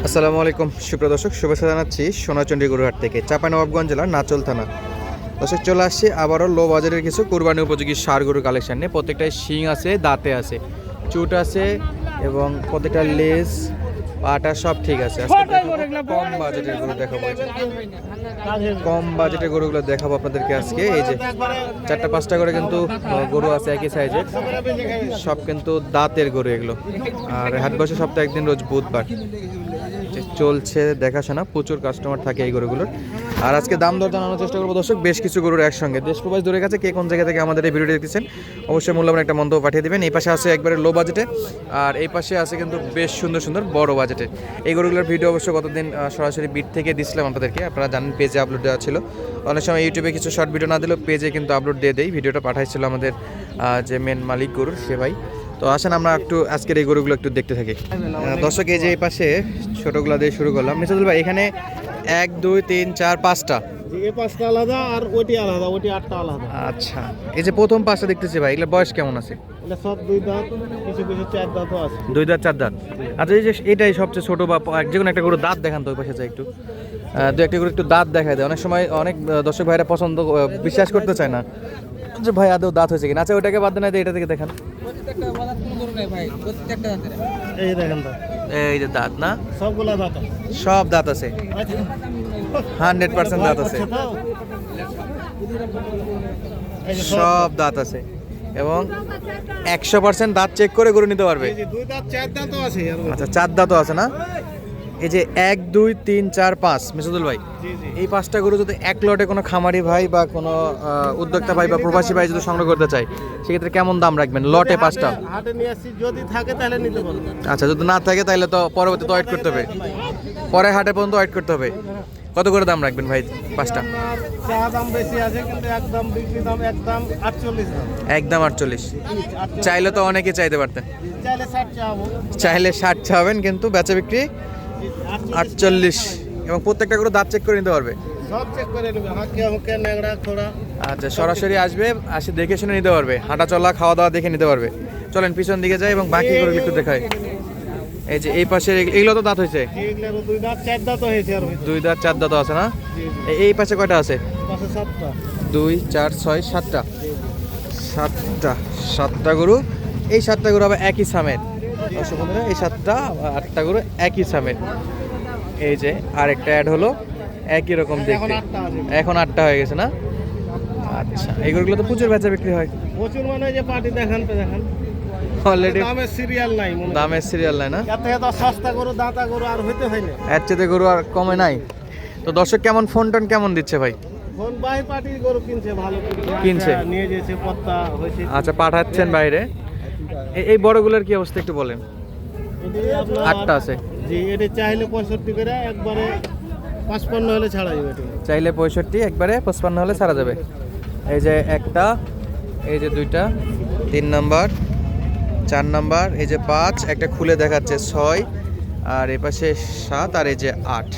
আসসালামু আলাইকুম সুপ্রিয় দর্শক, শুভেচ্ছা জানাচ্ছি সোনাচন্ডী গরুহাট থেকে, চাঁপাইনবাবগঞ্জ জেলার নাচল থানা। দর্শক চলে আসছি আবারও লো বাজারের কিছু কুরবানি উপযোগী ষাঁড় গরুর কালেকশন নিয়ে। প্রত্যেকটাই শিং আছে, দাঁতে আছে, চুট আছে এবং প্রত্যেকটা লেজ পাটা সব ঠিক আছে। আজকে কম বাজেটের গরু দেখাবো, কম বাজেটের গরুগুলো দেখাবো আপনাদেরকে আজকে। এই যে 4-5টা করে কিন্তু গরু আছে একই সাইজের, সব কিন্তু দাঁতের গরু এগুলো। আর হাট বসে সপ্তাহে একদিন, রোজ বুধবার। চলছে দেখাশোনা, প্রচুর কাস্টমার থাকে এই গরুগুলোর। আর আজকে দাম দর জানানোর চেষ্টা করবো দর্শক, বেশ কিছু গরুর একসঙ্গে। দেশ প্রবাস দূরে গেছে, কে কোন জায়গা থেকে আমাদের এই ভিডিওটি দেখতেছেন অবশ্যই মূল্যবান একটা মন্তব্য পাঠিয়ে দেবেন। এই পাশে আছে একবারে লো বাজেটে, আর এই পাশে আছে কিন্তু বেশ সুন্দর সুন্দর বড় বাজেটে। এই গরুগুলোর ভিডিও অবশ্য গতদিন সরাসরি বিট থেকে দিচ্ছিলাম আপনাদেরকে, আপনারা জানেন পেজে আপলোড দেওয়া ছিল। অনেক সময় ইউটিউবে কিছু শর্ট ভিডিও না দিলেও পেজে কিন্তু আপলোড দিয়ে দেয়। ভিডিওটা পাঠাইছিল আমাদের যে মেন মালিক গরুর, সে ভাই। তো আসেন আমরা একটু আজকের এই গরুগুলো একটু দেখতে থাকি। দর্শক এই যে এই পাশে ছোটগুলো দিয়ে শুরু করলাম। মিসাদুল ভাই, এখানে 1, 2, 3, 4, 5টা, এই 5টা আলাদা আর ওটি আলাদা, ওটি 8টা আলাদা। আচ্ছা, এই যে প্রথম 5টা দেখতেছি ভাই, এগুলোর বয়স কেমন আছে? এটা সব 2 দাঁত, কিছু কিছু 4 দাঁতও আছে। 2 দাঁত 4 দাঁত। আচ্ছা, এই যে এটাই সবচেয়ে ছোট বা যে কোনো একটা গরু দাঁত দেখান তো, ওই পাশে যাই একটু, 2-1টা গরু একটু দাঁত দেখায় দেয়। অনেক সময় অনেক দর্শক ভাইরা পছন্দ বিশ্বাস করতে চায় না যে ভাই আদৌ দাঁত হয়েছে কিনা। আচ্ছা, ওইটাকে বাদ দেন, এটা থেকে দেখান। এই দেখেন তো, এই যে দাঁত না, সবগুলা দাঁত আছে। সব দাঁত আছে, 100% দাঁত আছে, সব দাঁত আছে এবং 100% দাঁত চেক করে গরু নিতে পারবে। এই যে 2 দাঁত 4 দাঁতও আছে। আচ্ছা, 4 দাঁতও আছে না? এই যে 1, 2, 3, 4, 5, মিসাদুল ভাই, এই 5টা গরু যদি এক লটে কোনো খামারি ভাই বা কোনো উদ্যোক্তা ভাই বা প্রবাসী ভাই যদি সংগ্রহ করতে চায়, সেক্ষেত্রে কেমন দাম রাখবেন লটে 5টা? হাটে নিয়ে আসছি, যদি থাকে তাহলে নিতে পারবো। আচ্ছা, যদি না থাকে তাহলে তো পরবর্তীতে ওয়েট করতে হবে, পরে হাটে পর্যন্ত ওয়েট করতে হবে। কত করে দাম রাখবেন ভাই 5টা? চা দাম বেশি আছে, কিন্তু একদম বিক্রি দাম একদম 48 দাম। একদম 48। চাইলে তো অনেকে চাইতে পারতেন, চাইলে 60 চাবো, চাইলে 60 চাবেন, কিন্তু বেচা বিক্রি 48। এবং প্রত্যেকটা করে দাঁত চেক করে নিতে পারবে, সব চেক করে নেবে, হাঁকে হুঁকে ন্যাংড়া খোড়া। আচ্ছা, সরাসরি আসবে, আসে দেখে শুনে নিতে পারবে, হাঁটা চলা খাওয়া দাওয়া দেখে নিতে পারবে। চলেন পিছন দিকে যাই এবং বাকি গরু একটু দেখাই। এই যে এই পাশে এগুলো তো দাঁত হয়েছে, এগুলো 2 দাঁত 4 দাঁত হয়েছে। আর 2 দাঁত 4 দাঁত আছে না? এই পাশে কয়টা আছে? পাশে 7টা। 2, 4, 6, 7টা, 7টা গরু। এই 7টা গরু আবার একই সামের। দর্শক বন্ধুরা, এই 7টা 8টা গরু একই সামের। এই যে আরেকটা অ্যাড হলো, একই রকম দেখতে। এখন 8টা হয়ে গেছে না? আচ্ছা, এই গরুগুলো তো প্রচুর বেচা বিক্রি হয়। প্রচুর, মানে যে পার্টি দেখান তো দেখান, অলরেডি দামের সিরিয়াল নাই, দামের সিরিয়াল নাই না? এত সস্তা গরু, দাঁতা গরু আর হইতে হয় না। এর চেয়ে গরু আর কমে নাই। তো দর্শক কেমন ফোন টোন কেমন দিচ্ছে ভাই? ফোন বাই পার্টি গরু কিনছে, ভালো কিনছে, নিয়ে যেছে, পত্তা হয়েছে। আচ্ছা, পাঠাচ্ছেন বাইরে। এই বড়গুলোর কি অবস্থা একটু বলেন। 8টা আছে জি, এটা চাইলে 65 করে, একবারে 55 হলে ছাড়া যাবে। চাইলে 65, একবারে 55 হলে ছাড়া যাবে। এই যে একটা, এই যে 2টা, 3 নাম্বার, 4 নাম্বার, এই যে 5, একটা খুলে দেখাচ্ছে 6, আর এ পাশে 7, আর এই যে 8।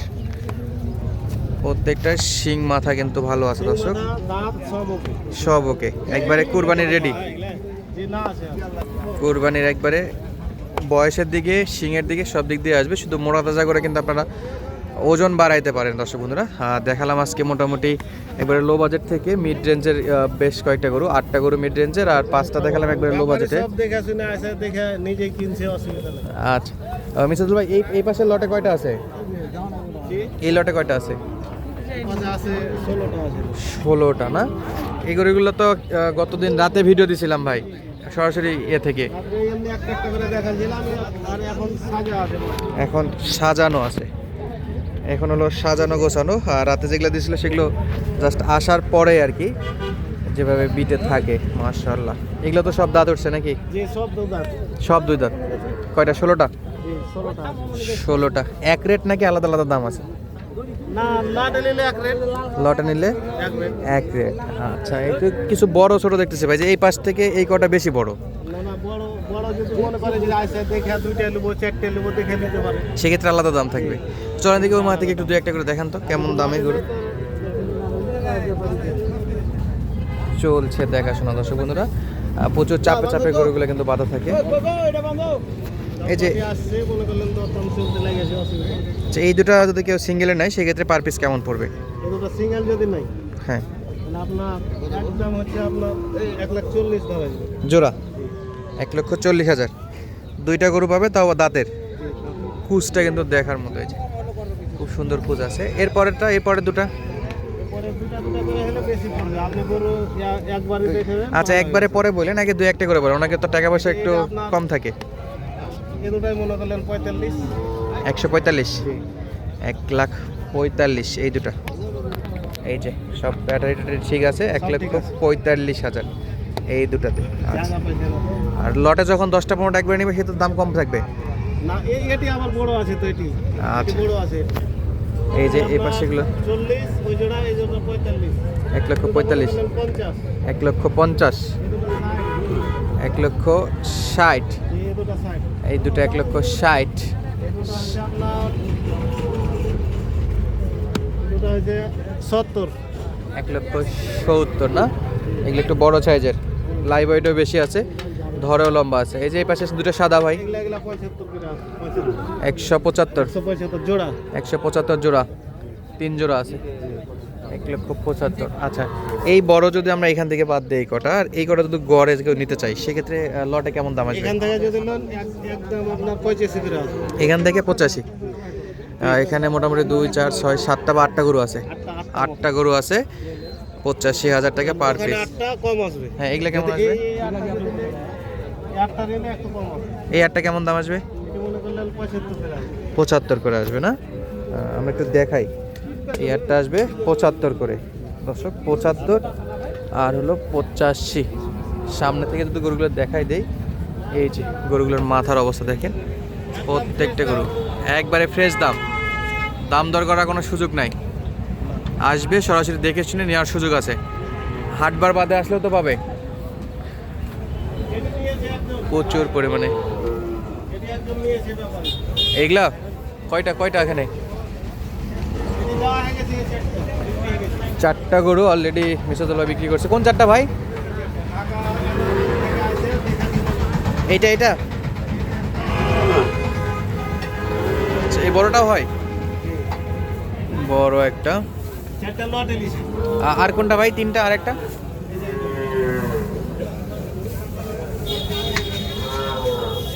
প্রত্যেকটা শিং মাথা কিন্তু ভালো আছে দর্শক, দাঁত সব ওকে, সব ওকে, একবারে কুরবানির রেডি। জি না আছে, কুরবানির একবারে বয়সের দিকে, শিংয়ের দিকে, সব দিক দিয়ে আসবে। শুধু মোড়া তাজা করে কিন্তু আপনারা ওজন বাড়াইতে পারেন দর্শক বন্ধুরা। দেখালাম আজকে মোটামুটি একবারে লো বাজেট থেকে মিড রেঞ্জের বেশ কয়েকটা গরু, 8টা গরু মিড রেঞ্জের, আর 5টা দেখালাম একবারে লো বাজেটে। সব দেখা শুনে আসে, দেখে নিজে কিনছে, অসুবিধা নেই। আচ্ছা, মিসাদুল ভাই, এই পাশের লটে কয়টা আছে? এই লটে কয়টা আছে? আছে 16টা আছে। 16টা না? এই গরুগুলো তো গতদিন রাতে ভিডিও দিছিলাম ভাই, সরাসরি থেকে। আপনি এমনি একটা করে দেখাচ্ছিলাম, আর এখন সাজা আছে, এখন সাজানো আছে, এখন হলো সাজানো গোছানো। আর রাতে যেগুলো দিয়েছিল সেগুলো জাস্ট আসার পরে আর কি, যেভাবে বিটে থাকে। মাশাআল্লাহ, এগুলো তো সব দাঁত উঠছে নাকি? জি, সব 2 দাঁত। সব 2 দাঁত। কয়টা? 16টা। জি, 16টা আছে। 16টা এক রেট নাকি আলাদা আলাদা দাম আছে? না, লটে নিলে এক রেট, লটে নিলে এক রেট। এক রেট। আচ্ছা, একটু কিছু বড় ছোট দেখতেছি ভাই, যে এই পাশ থেকে এই কটা বেশি বড়। না না, বড় বড় যদি মনে করে যে আসে দেখে 2টা নেবো, 4টে নেবো, দেখে নিতে পারে। সেক্ষেত্রে আলাদা দাম থাকবে। চলেন দিকে ওই মা থেকে একটু 2-1টা করে দেখান তো কেমন দামে গরু চলছে দেখাশোনা দর্শক বন্ধুরা। প্রচুর চাপে চাপে গরুগুলো কিন্তু বাঁধা থাকে। এই যে আসছে মনে করলেন দরদাম চলতে লেগেছে অসুবিধা। আচ্ছা, এই দুটো যদি কেউ সিঙ্গেলে নেয় সেক্ষেত্রে পার পিস কেমন পড়বে? এই দুটো সিঙ্গেল যদি নাই হ্যাঁ, তাহলে আপনার একদম হচ্ছে আপনার 1,40,000 ধরা যাবে। জোড়া 1,40,000। দুইটা গরু পাবে, তাও দাঁতের। কুচটা কিন্তু দেখার মতো, এই যে খুব সুন্দর কুচ আছে। এরপরেরটা, এরপরের দুটা পরে দুটা দুটা করে হলে বেশি পড়বে। আপনি গরু একবারই দেখাবেন। আচ্ছা, একবারে পরে বলেন, আগে দুই একটা করে বলেন, ওনাকে তো টাকা পয়সা একটু কম থাকে। এই দুটাই মনে করলেন 45। 145, 1,45,000 এই দুটা। এই যে সব ব্যাটারি ট্যাটারি ঠিক আছে, 1,45,000 এই দুটাতে। আচ্ছা, জায়গা পয়সা না। আর লটে যখন 10টা 15টা একবারে নেবে সেটার দাম কম থাকবে। না, এটি আবার বড় আছে তো, এটি আচ্ছা। বড় আছে। এই যে এই পাশেগুলো 40 ওই জোড়া, এই জোড়া 45। 1,45,000, 50। 1,50,000, এই দুটো 60। 1,60,000 এই দুটো 60। এই দুটো 1,60,000। এই দুটো হচ্ছে আপনার দুটো হচ্ছে 70। 1,70,000 না? এগুলো একটু বড় সাইজের, লাইভ ওয়েটও বেশি আছে, ধরেও লম্বা আছে। এই যে এই পাশে দুটো সাদা ভাই, এগুলা 75 করে আছে। 175, 175 জোড়া। 175 জোড়া, 3 জোড়া আছে, 1,75,000। আচ্ছা, এই বড় যদি আমরা এখান থেকে বাদ দিই, এই কটা আর এই কটা যদি গড়ে কেউ নিতে চাই সেক্ষেত্রে লটে কেমন দাম আসবে? এখান থেকে যদি লোন একদম আপনার 85 করে আছে। এখান থেকে 85। এখানে মোটামুটি 2, 4, 6, 7টা বা 8টা গরু আছে, 8টা গরু আছে, 85,000 টাকা পার ওখানে পিস। 8টা কম আসবে। হ্যাঁ, এগুলা কেমন যদি আসবে? এই 8টা নিলে একটু কম আসবে। এই 8টা কেমন দাম আসবে? এটি মনে করলেন 75 করে আসবে। 75 করে আসবে না? আমরা একটু দেখাই, এই 8টা আসবে 75 করে। দর্শক, 75 আর হলো 85। সামনে থেকে যদি গরুগুলো দেখাই দেই, এই যে গরুগুলোর মাথার অবস্থা দেখেন, প্রত্যেকটা গরু একবারে ফ্রেশ দাম, দাম দর করার কোনো সুযোগ নাই। আসবে সরাসরি দেখে শুনে নেওয়ার সুযোগ আছে। হাটবার বাদে আসলেও তো পাবে এটি নিয়েছে একদম, প্রচুর পরিমাণে। এটি একদম নিয়েছে ব্যাপারে। এইগুলা কয়টা কয়টা এখানে? এটি দেওয়া হয়ে গেছে, এই চারটা বিক্রি হয়ে গেছে। 4টা গরু অলরেডি মিশাতলা বিক্রি করছে। কোন 4টা ভাই? ঢাকা থেকে আসে, দেখা দিল। এইটা এটা? আচ্ছা, এই বড়টাও হয়? বড় একটা। চারটা লটে নিয়েছে। আর কোনটা ভাই? 3টা আর একটা?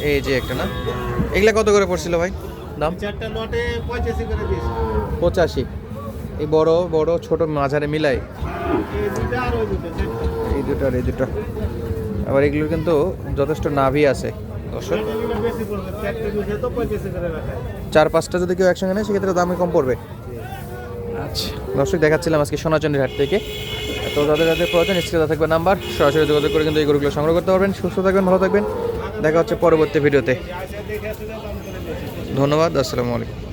এই যে একটা না? এগুলা কত করে পড়ছিল ভাই দাম? চারটা লটে 85 করে দিয়েছে। 85। এই বড় বড় ছোট মাঝারে মিলাই এই দুটো আর ওই দুটো চারটা। এই দুটো আর এই দুটো। আবার এগুলোর কিন্তু যথেষ্ট নাভি আছে দর্শক। চারটা নিলে বেশি পড়বে। চারটে নিচে তো 85 করে রাখা। 4-5টা যদি কেউ একসঙ্গে নেয় সেক্ষেত্রে দামে কম পড়বে। আচ্ছা দর্শক, দেখাচ্ছিলাম আজকে সোনাচন্ডির হাট থেকে। তো যাদের যাদের প্রয়োজন স্ক্রিনে থাকবে নাম্বার, সরাসরি যোগাযোগ করে কিন্তু এই গরুগুলো সংগ্রহ করতে পারবেন। সুস্থ থাকবেন, ভালো থাকবেন, দেখা হচ্ছে পরবর্তী ভিডিওতে। আসে দেখে শুনে দাম করে দিয়েছে। ধন্যবাদ, আসসালামু আলাইকুম।